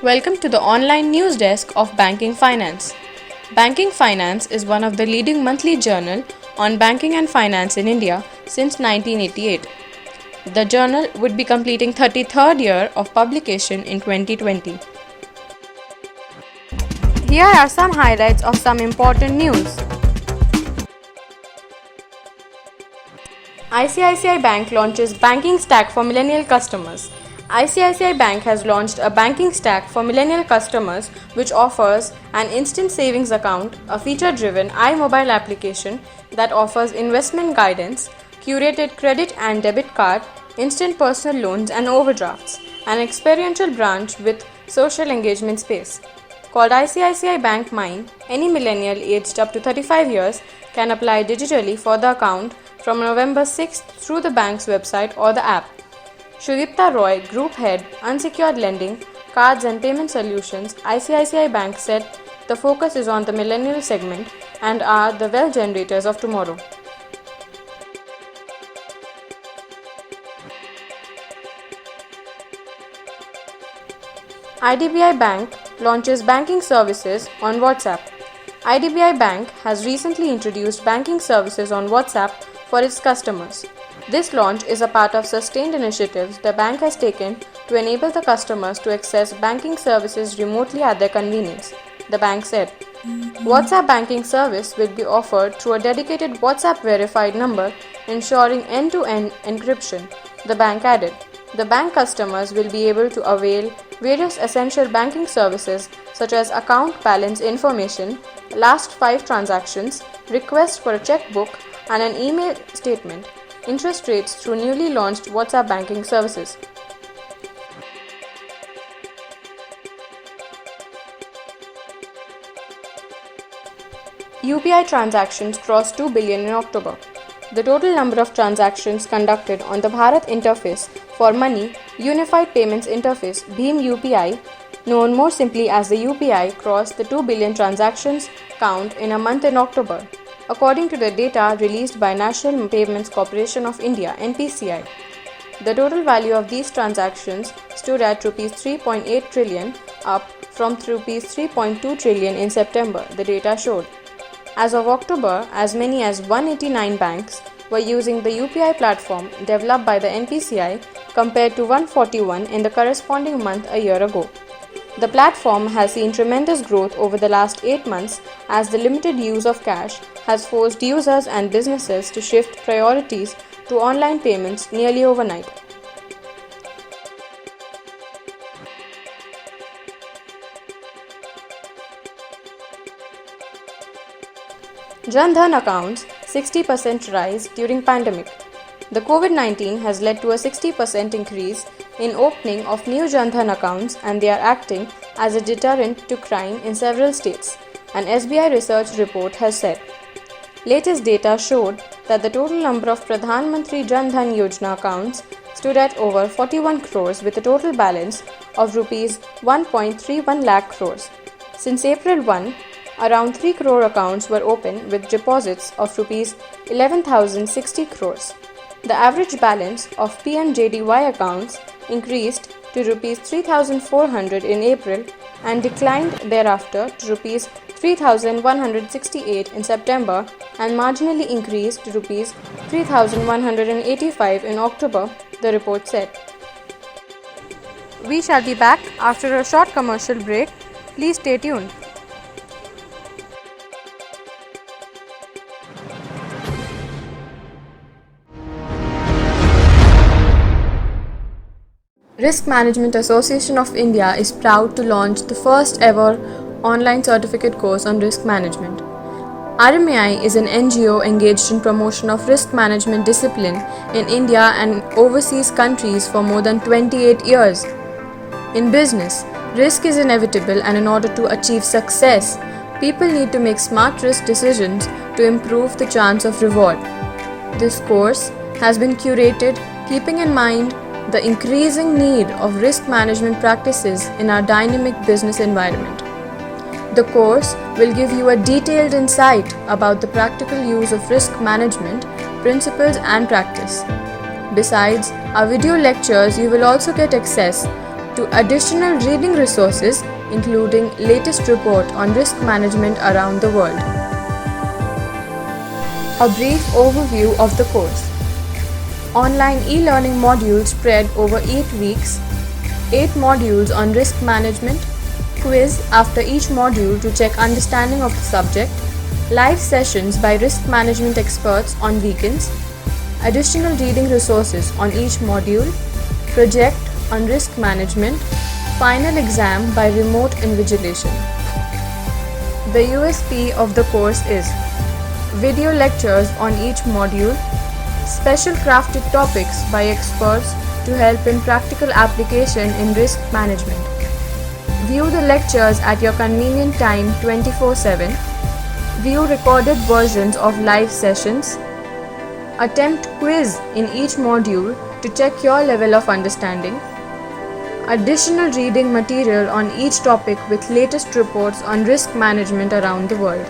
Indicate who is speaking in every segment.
Speaker 1: Welcome to the online news desk of Banking Finance. Banking Finance is one of the leading monthly journal on banking and finance in India since 1988. The journal would be completing 33rd year of publication in 2020. Here are some highlights of some important news. ICICI Bank launches banking stack for millennial customers. ICICI Bank has launched a banking stack for millennial customers which offers an instant savings account, a feature-driven iMobile application that offers investment guidance, curated credit and debit card, instant personal loans and overdrafts, an experiential branch with social engagement space. Called ICICI Bank Mine, any millennial aged up to 35 years can apply digitally for the account from November 6th through the bank's website or the app. Sudipta Roy, Group Head, Unsecured Lending, Cards and Payment Solutions, ICICI Bank said the focus is on the millennial segment and are the wealth generators of tomorrow. IDBI Bank launches banking services on WhatsApp. IDBI Bank has recently introduced banking services on WhatsApp for its customers. This launch is a part of sustained initiatives the bank has taken to enable the customers to access banking services remotely at their convenience, the bank said. WhatsApp banking service will be offered through a dedicated WhatsApp verified number, ensuring end-to-end encryption, the bank added. The bank customers will be able to avail various essential banking services such as account balance information, last 5 transactions, request for a checkbook, and an email statement. Interest rates through newly launched WhatsApp banking services. UPI transactions crossed 2 billion in October. The total number of transactions conducted on the Bharat Interface for Money Unified Payments Interface (BHIM UPI), known more simply as the UPI, crossed the 2 billion transactions count in a month in October, according to the data released by National Payments Corporation of India (NPCI). The total value of these transactions stood at Rs 3.8 trillion, up from Rs 3.2 trillion in September, the data showed. As of October, as many as 189 banks were using the UPI platform developed by the NPCI compared to 141 in the corresponding month a year ago. The platform has seen tremendous growth over the last 8 months as the limited use of cash has forced users and businesses to shift priorities to online payments nearly overnight. Jan Dhan accounts 60% rise during pandemic. The COVID-19 has led to a 60% increase in opening of new Jan Dhan accounts and they are acting as a deterrent to crime in several states, an SBI research report has said. Latest data showed that the total number of Pradhan Mantri Jan Dhan Yojana accounts stood at over 41 crores with a total balance of Rs 1.31 lakh crores. Since April 1, around 3 crore accounts were opened with deposits of Rs 11,060 crores. The average balance of PMJDY accounts increased to Rs 3,400 in April and declined thereafter to Rs 3,168 in September and marginally increased to Rs 3,185 in October, the report said. We shall be back after a short commercial break. Please stay tuned. Risk Management Association of India is proud to launch the first ever online certificate course on risk management. RMAI is an NGO engaged in promotion of risk management discipline in India and overseas countries for more than 28 years. In business, risk is inevitable and in order to achieve success, people need to make smart risk decisions to improve the chance of reward. This course has been curated keeping in mind the increasing need of risk management practices in our dynamic business environment. The course will give you a detailed insight about the practical use of risk management, principles and practice. Besides our video lectures, you will also get access to additional reading resources including latest report on risk management around the world. A brief overview of the course. Online e-learning modules spread over 8 weeks, 8 modules on risk management, quiz after each module to check understanding of the subject, live sessions by risk management experts on weekends, additional reading resources on each module, project on risk management, final exam by remote invigilation. The USP of the course is video lectures on each module, special crafted topics by experts to help in practical application in risk management. View the lectures at your convenient time 24/7. View recorded versions of live sessions. Attempt quiz in each module to check your level of understanding. Additional reading material on each topic with latest reports on risk management around the world.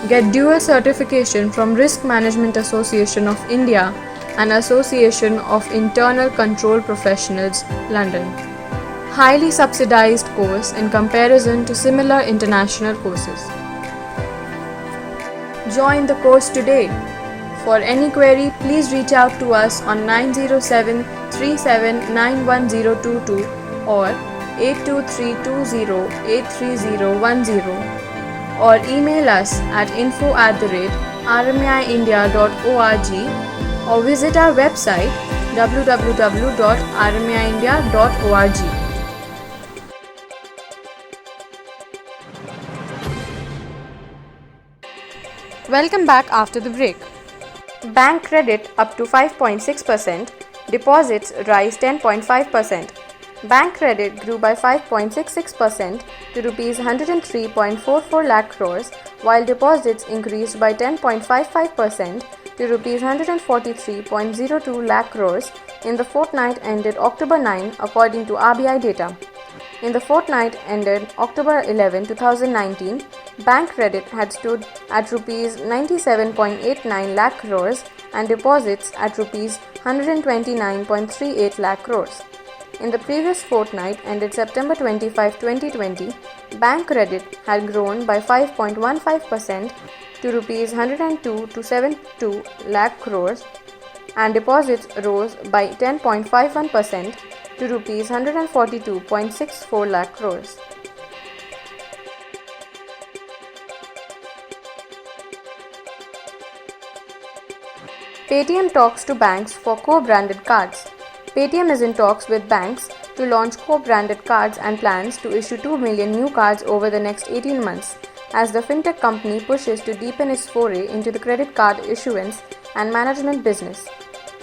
Speaker 1: Get dual certification from Risk Management Association of India and Association of Internal Control Professionals, London. Highly subsidized course in comparison to similar international courses. Join the course today. For any query, please reach out to us on 907 37911022 or 82320 or email us at info@rmiindia.org or visit our website www.rmiindia.org. Welcome back after the break. Bank credit up to 5.6%, deposits rise 10.5%. Bank credit grew by 5.66% to Rs 103.44 lakh crores, while deposits increased by 10.55% to Rs 143.02 lakh crores in the fortnight ended October 9 according to RBI data. In the fortnight ended October 11, 2019, bank credit had stood at Rs 97.89 lakh crores and deposits at Rs 129.38 lakh crores. In the previous fortnight ended September 25, 2020, bank credit had grown by 5.15% to Rs 102.72 lakh crores and deposits rose by 10.51% to Rs 142.64 lakh crores. Paytm talks to banks for co-branded cards. Paytm is in talks with banks to launch co-branded cards and plans to issue 2 million new cards over the next 18 months as the fintech company pushes to deepen its foray into the credit card issuance and management business.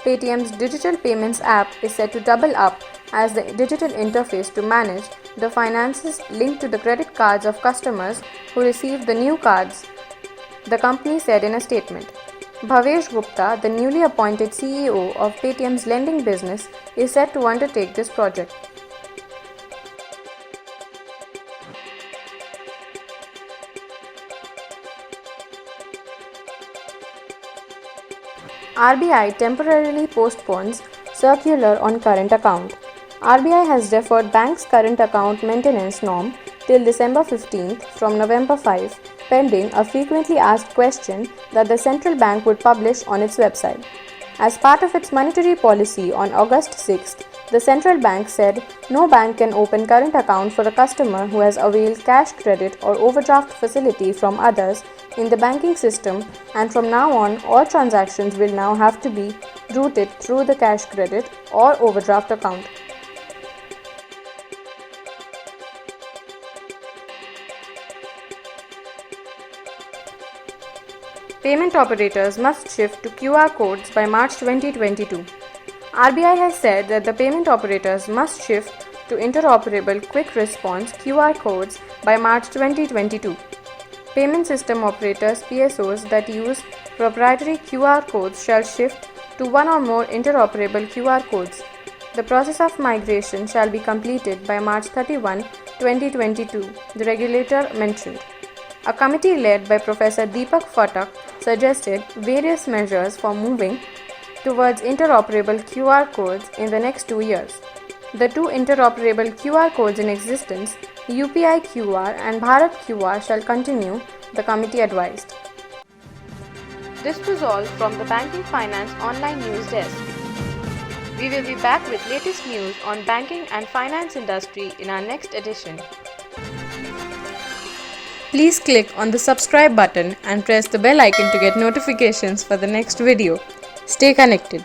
Speaker 1: Paytm's digital payments app is set to double up as the digital interface to manage the finances linked to the credit cards of customers who receive the new cards, the company said in a statement. Bhavesh Gupta, the newly appointed CEO of Paytm's lending business, is set to undertake this project. RBI temporarily postpones circular on current account. RBI has deferred banks' current account maintenance norm till December 15th from November 5, pending a frequently asked question that the central bank would publish on its website. As part of its monetary policy on August 6th, the central bank said no bank can open current account for a customer who has availed cash credit or overdraft facility from others in the banking system, and from now on all transactions will now have to be routed through the cash credit or overdraft account. Payment operators must shift to QR codes by March 2022. RBI has said that the payment operators must shift to interoperable quick response QR codes by March 2022. Payment system operators (PSOs) that use proprietary QR codes shall shift to one or more interoperable QR codes. The process of migration shall be completed by March 31, 2022, the regulator mentioned. A committee led by Professor Deepak Phatak suggested various measures for moving towards interoperable QR codes in the next 2 years. the two interoperable QR codes in existence, UPI QR and Bharat QR, shall continue, the committee advised. This was all from the Banking Finance Online News Desk. We will be back with latest news on banking and finance industry in our next edition. Please click on the subscribe button and press the bell icon to get notifications for the next video. Stay connected.